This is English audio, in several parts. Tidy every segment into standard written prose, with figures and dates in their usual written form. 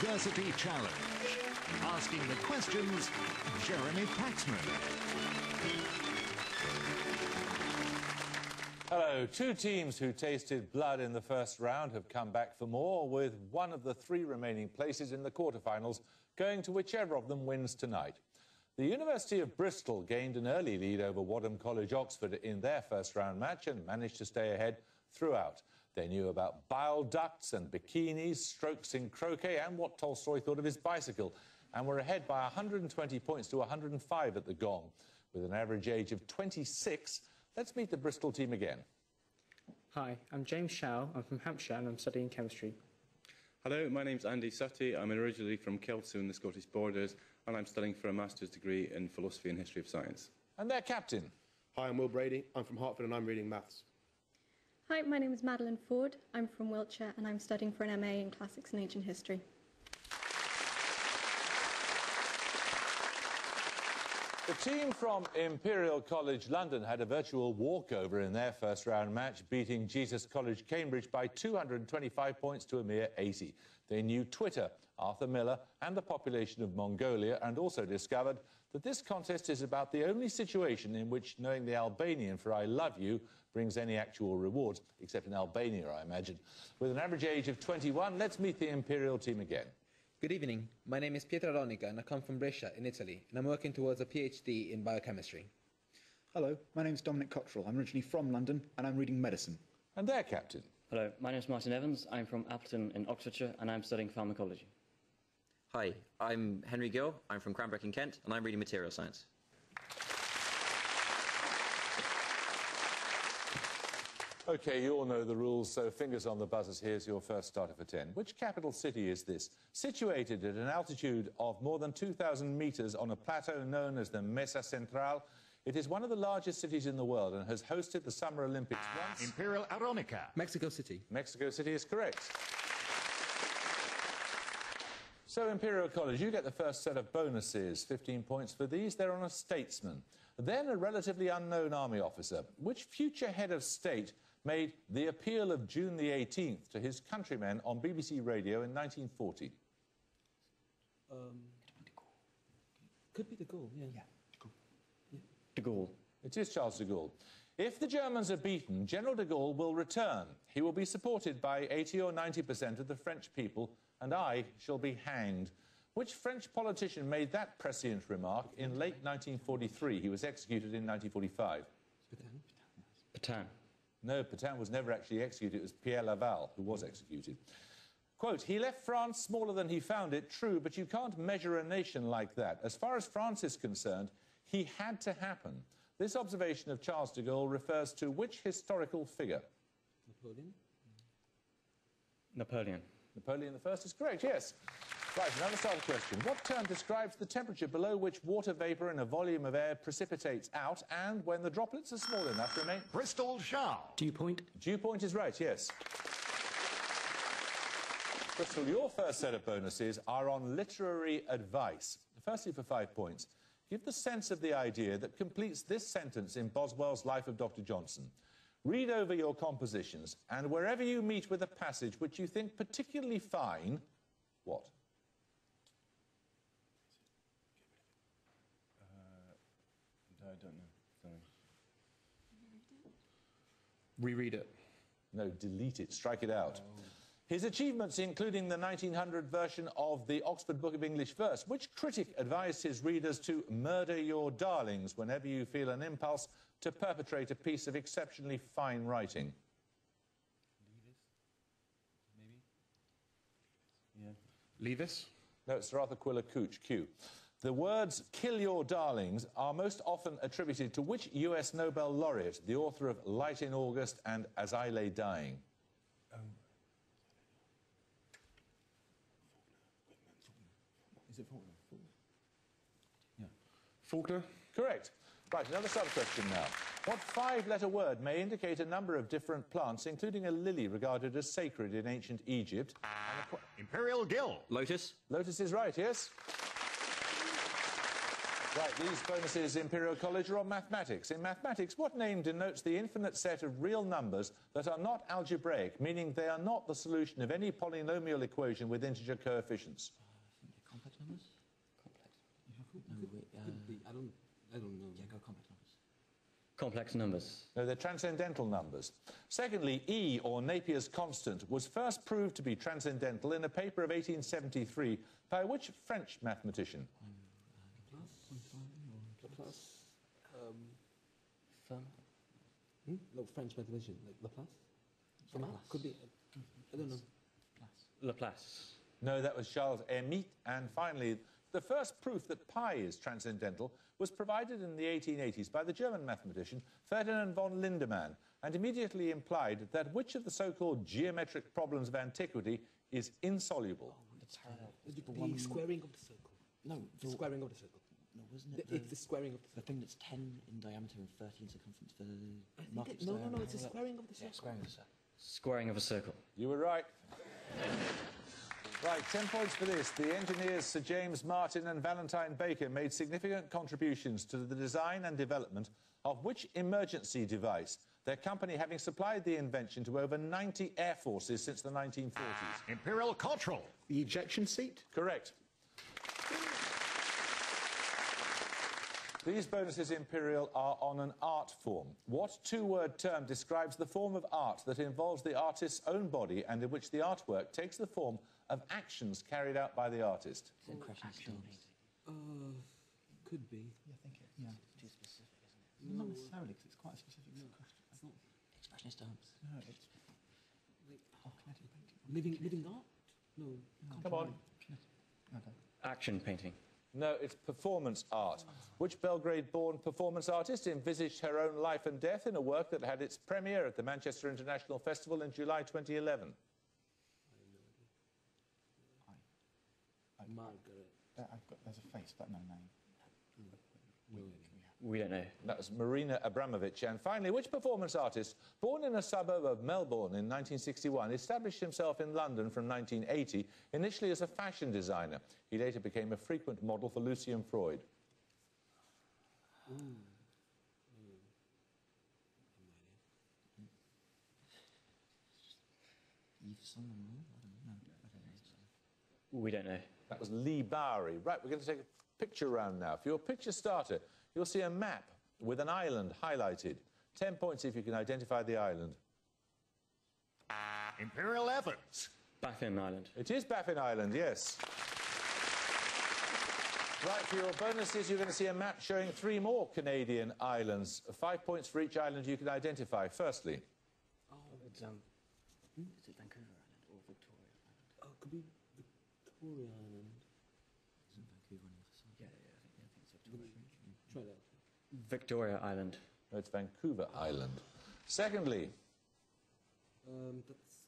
University Challenge. Asking the questions, Jeremy Paxman. Hello. Two teams who tasted blood in the first round have come back for more, with one of the three remaining places in the quarterfinals going to whichever of them wins tonight. The University of Bristol gained an early lead over Wadham College, Oxford in their first-round match and managed to stay ahead throughout. They knew about bile ducts and bikinis, strokes in croquet and what Tolstoy thought of his bicycle, and were ahead by 120 points to 105 at the gong. With an average age of 26, let's meet the Bristol team again. Hi, I'm James Shaw. I'm from Hampshire and I'm studying chemistry. Hello, my name's Andy Sutty. I'm originally from Kelso in the Scottish Borders and I'm studying for a master's degree in philosophy and history of science. And their captain. Hi, I'm Will Brady. I'm from Hertford and I'm reading maths. Hi, my name is Madeline Ford. I'm from Wiltshire and I'm studying for an MA in Classics and Ancient History. The team from Imperial College London had a virtual walkover in their first-round match, beating Jesus College, Cambridge by 225 points to a mere 80. They knew Twitter, Arthur Miller and the population of Mongolia, and also discovered that this contest is about the only situation in which knowing the Albanian for I love you brings any actual rewards, except in Albania, I imagine. With an average age of 21, let's meet the Imperial team again. Good evening. My name is Pietro Ronica and I come from Brescia in Italy and I'm working towards a PhD in biochemistry. Hello, my name is Dominic Cottrell. I'm originally from London and I'm reading medicine. And their captain. Hello, my name is Martin Evans. I'm from Appleton in Oxfordshire and I'm studying pharmacology. Hi, I'm Henry Gill. I'm from Cranbrook in Kent and I'm reading material science. OK, you all know the rules, so fingers on the buzzers. Here's your first starter for 10. Which capital city is this? Situated at an altitude of more than 2,000 metres on a plateau known as the Mesa Central, it is one of the largest cities in the world and has hosted the Summer Olympics once. Imperial Aronica. Mexico City. Mexico City is correct. So, Imperial College, you get the first set of bonuses. 15 points for these. They're on a statesman. Then a relatively unknown army officer. Which future head of state made the appeal of June the 18th to his countrymen on BBC Radio in 1940? Could be de Gaulle, yeah. De Gaulle. It is Charles de Gaulle. If the Germans are beaten, General de Gaulle will return. He will be supported by 80 or 90% of the French people, and I shall be hanged. Which French politician made that prescient remark in late 1943? He was executed in 1945. Pétain. No, Pétain was never actually executed. It was Pierre Laval who was executed. Quote, he left France smaller than he found it, true, but you can't measure a nation like that. As far as France is concerned, he had to happen. This observation of Charles de Gaulle refers to which historical figure? Napoleon? Napoleon. Napoleon I is correct, yes. Right, another starter question. What term describes the temperature below which water vapour in a volume of air precipitates out and, when the droplets are small enough, remain... Bristol Shaw. Dew point. Dew point is right, yes. Bristol, your first set of bonuses are on literary advice. Firstly, for 5 points, give the sense of the idea that completes this sentence in Boswell's Life of Dr. Johnson. Read over your compositions, and wherever you meet with a passage which you think particularly fine, what? I don't know, sorry. Reread it. No, delete it, strike it out. Oh. His achievements, including the 1900 version of the Oxford Book of English Verse, which critic advised his readers to murder your darlings whenever you feel an impulse to perpetrate a piece of exceptionally fine writing? Leave us? No, it's Arthur Quiller Couch, Q. The words kill your darlings are most often attributed to which US Nobel laureate, the author of Light in August and As I Lay Dying? Is it Faulkner? Yeah. Faulkner? Correct. Right, another sub-question now. What five-letter word may indicate a number of different plants, including a lily regarded as sacred in ancient Egypt? Imperial Gill. Lotus. Lotus is right, yes. Right, these bonuses, Imperial College, are on mathematics. In mathematics, what name denotes the infinite set of real numbers that are not algebraic, meaning they are not the solution of any polynomial equation with integer coefficients? Complex numbers? Complex. No, wait, I don't know. Yeah, go complex numbers. Complex numbers. No, they're transcendental numbers. Secondly, E, or Napier's constant, was first proved to be transcendental in a paper of 1873 by which French mathematician? Laplace. No, French mathematician, like Laplace? Laplace. Could be. I don't know. Laplace. No, that was Charles Hermite. And finally, the first proof that pi is transcendental was provided in the 1880s by the German mathematician Ferdinand von Lindemann, and immediately implied that which of the so-called geometric problems of antiquity is insoluble? The squaring of the circle. No, the squaring of the circle. No, wasn't it? It's the squaring of the thing that's 10 in diameter and 30 in circumference for the market. No, it's the squaring of the circle. Yeah, squaring of the circle. Squaring of a circle. You were right. Right, 10 points for this. The engineers Sir James Martin and Valentine Baker made significant contributions to the design and development of which emergency device, their company having supplied the invention to over 90 air forces since the 1940s. Imperial Cultural. The ejection seat? Correct. These bonuses, Imperial, are on an art form. What two-word term describes the form of art that involves the artist's own body and in which the artwork takes the form of actions carried out by the artist? Impressionist dance. Could be. Yeah, I think it, yeah. It's too specific, isn't it? Not necessarily, because it's quite a specific question. It's not expressionist dance. No, it's... kinetic painting. Living art? No. Come on. Okay. Action painting. No, it's performance art. Which Belgrade-born performance artist envisaged her own life and death in a work that had its premiere at the Manchester International Festival in July 2011? Margaret. There's a face, but no name. We don't know. That was Marina Abramovich. And finally, which performance artist, born in a suburb of Melbourne in 1961, established himself in London from 1980, initially as a fashion designer? He later became a frequent model for Lucien Freud. We don't know. That was Lee Bowery. Right, we're going to take a picture round now. For your picture starter, you'll see a map with an island highlighted. 10 points if you can identify the island. Imperial Evans. Baffin Island. It is Baffin Island, yes. Right, for your bonuses, you're going to see a map showing 3 more Canadian islands. 5 points for each island you can identify. Firstly. It's, is it Vancouver Island or Victoria Island? Oh, it could be Victoria Island. Isn't Vancouver on the other side? Yeah, I think it's Victoria. Try that. Victoria Island. No, it's Vancouver Island. Secondly. That's...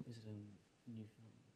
Is it in Newfoundland?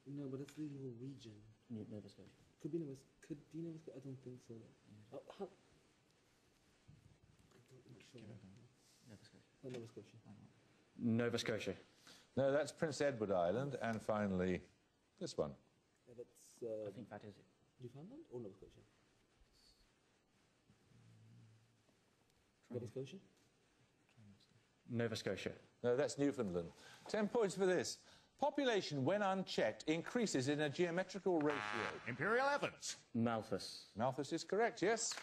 No, but that's the whole region. Nova Scotia. Could be Nova Scotia. Could be Nova Scotia? I don't think so. I'm not sure. Nova Scotia. Nova Scotia. Nova Scotia. No, that's Prince Edward Island. And finally, this one. Yeah, that's... I think that is it. Newfoundland or Nova Scotia? Nova Scotia? Nova Scotia. No, that's Newfoundland. 10 points for this. Population, when unchecked, increases in a geometrical ratio. Imperial Evans. Malthus. Malthus is correct, yes.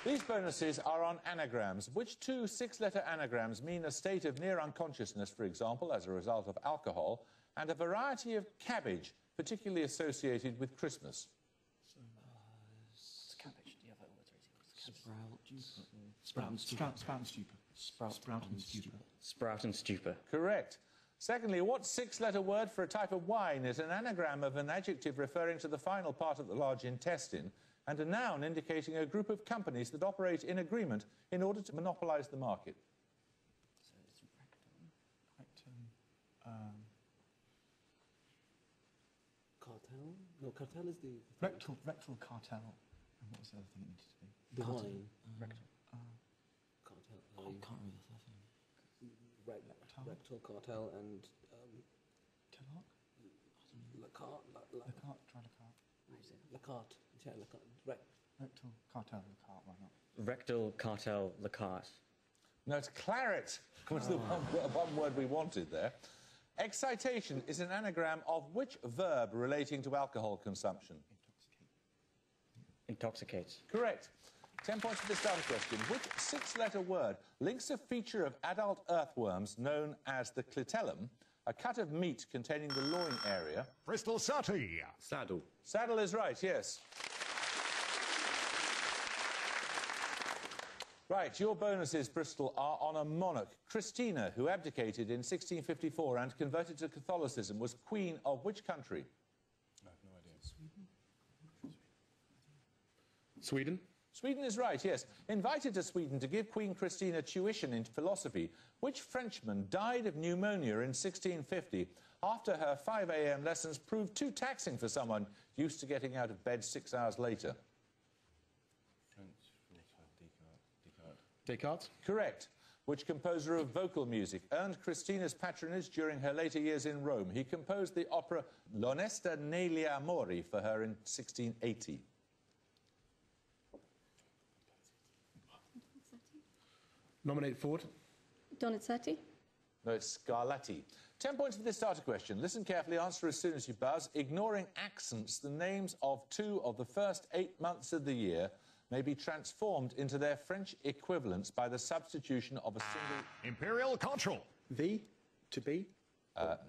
These bonuses are on anagrams. Which 2 6-letter anagrams mean a state of near unconsciousness, for example, as a result of alcohol, and a variety of cabbage, particularly associated with Christmas? It's cabbage. The other words are easy. Sprout and stupor. Sprout and stupor. Correct. Secondly, what 6-letter word for a type of wine is an anagram of an adjective referring to the final part of the large intestine and a noun indicating a group of companies that operate in agreement in order to monopolise the market? So it's Cartel? No, cartel is the... Rectal cartel. And what was the other thing it needed to be? The wine. Rectal. Cartel. I can't remember the thing. Rectal cartel and... Teloc? carte. Rectal cartel, the cart, why not? Rectal cartel, the cart. No, it's claret, which is the one word we wanted there. Excitation is an anagram of which verb relating to alcohol consumption? Intoxicate. Correct. 10 points for this starter question. Which six-letter word links a feature of adult earthworms known as the clitellum, a cut of meat containing the loin area? Bristol City. Saddle. Saddle is right, yes. Right, your bonuses, Bristol, are on a monarch. Christina, who abdicated in 1654 and converted to Catholicism, was queen of which country? I have no idea. Sweden? Sweden is right, yes. Invited to Sweden to give Queen Christina tuition in philosophy, which Frenchman died of pneumonia in 1650 after her 5 a.m. lessons proved too taxing for someone used to getting out of bed 6 hours later? Descartes? Correct. Which composer of vocal music earned Christina's patronage during her later years in Rome? He composed the opera L'Onesta negli Amori for her in 1680. Nominate Ford? Donizetti. No, it's Scarlatti. 10 points for this starter question. Listen carefully, answer as soon as you buzz. Ignoring accents, the names of 2 of the first 8 months of the year may be transformed into their French equivalents by the substitution of a single... Imperial Cultural. V? To be?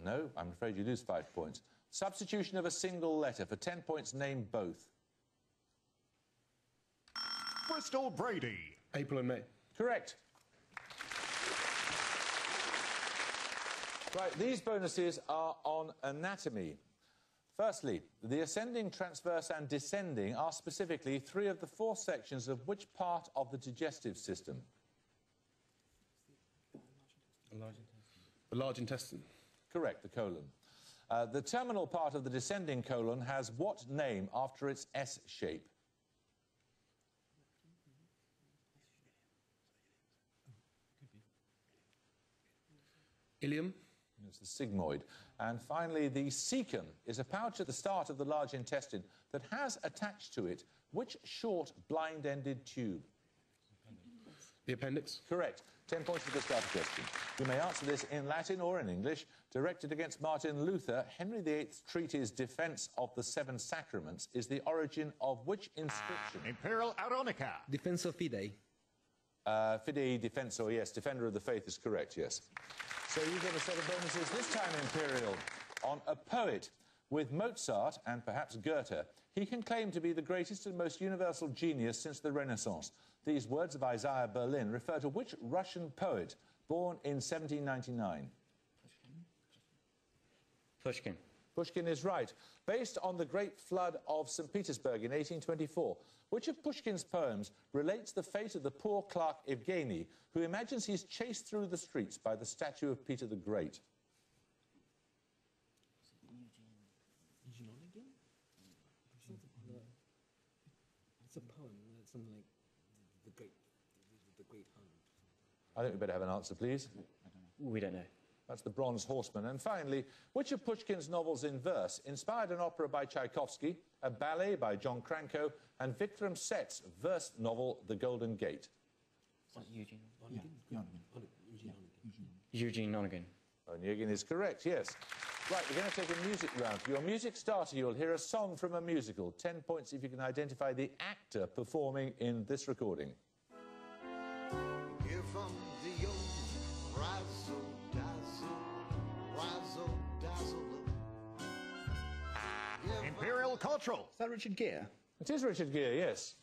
No, I'm afraid you lose 5 points. Substitution of a single letter. For 10 points, name both. Bristol Brady. April and May. Correct. Right, these bonuses are on anatomy. Firstly, the ascending, transverse and descending are specifically 3 of the 4 sections of which part of the digestive system? The large intestine. Correct, the colon. The terminal part of the descending colon has what name after its S shape? Ilium. It's the sigmoid. And finally, the cecum is a pouch at the start of the large intestine that has attached to it which short, blind-ended tube? The appendix. Correct. 10 points for this starter question. You may answer this in Latin or in English. Directed against Martin Luther, Henry VIII's treatise Defence of the Seven Sacraments is the origin of which inscription? Imperial Aronica. Defensor Fidei. Fidei Defensor, yes. Defender of the Faith is correct, yes. So you get a set of bonuses, this time Imperial, on a poet. With Mozart and perhaps Goethe, he can claim to be the greatest and most universal genius since the Renaissance. These words of Isaiah Berlin refer to which Russian poet born in 1799? Pushkin. Pushkin is right. Based on the Great Flood of St. Petersburg in 1824, which of Pushkin's poems relates the fate of the poor clerk Evgeny, who imagines he's chased through the streets by the statue of Peter the Great? It's a poem, something like the Great Hunt. I think we better have an answer, please. We don't know. That's the Bronze Horseman. And finally, which of Pushkin's novels in verse inspired an opera by Tchaikovsky, a ballet by John Cranko, and Vikram Seth's verse novel, The Golden Gate? Eugene. Yeah, Eugene Onegin. Onegin is correct, yes. Right, we're going to take a music round. For your music starter, you'll hear a song from a musical. 10 points if you can identify the actor performing in this recording. Here from the old razzle dazzle. Imperial Cultural. Is that Richard Gere? It is Richard Gere, yes.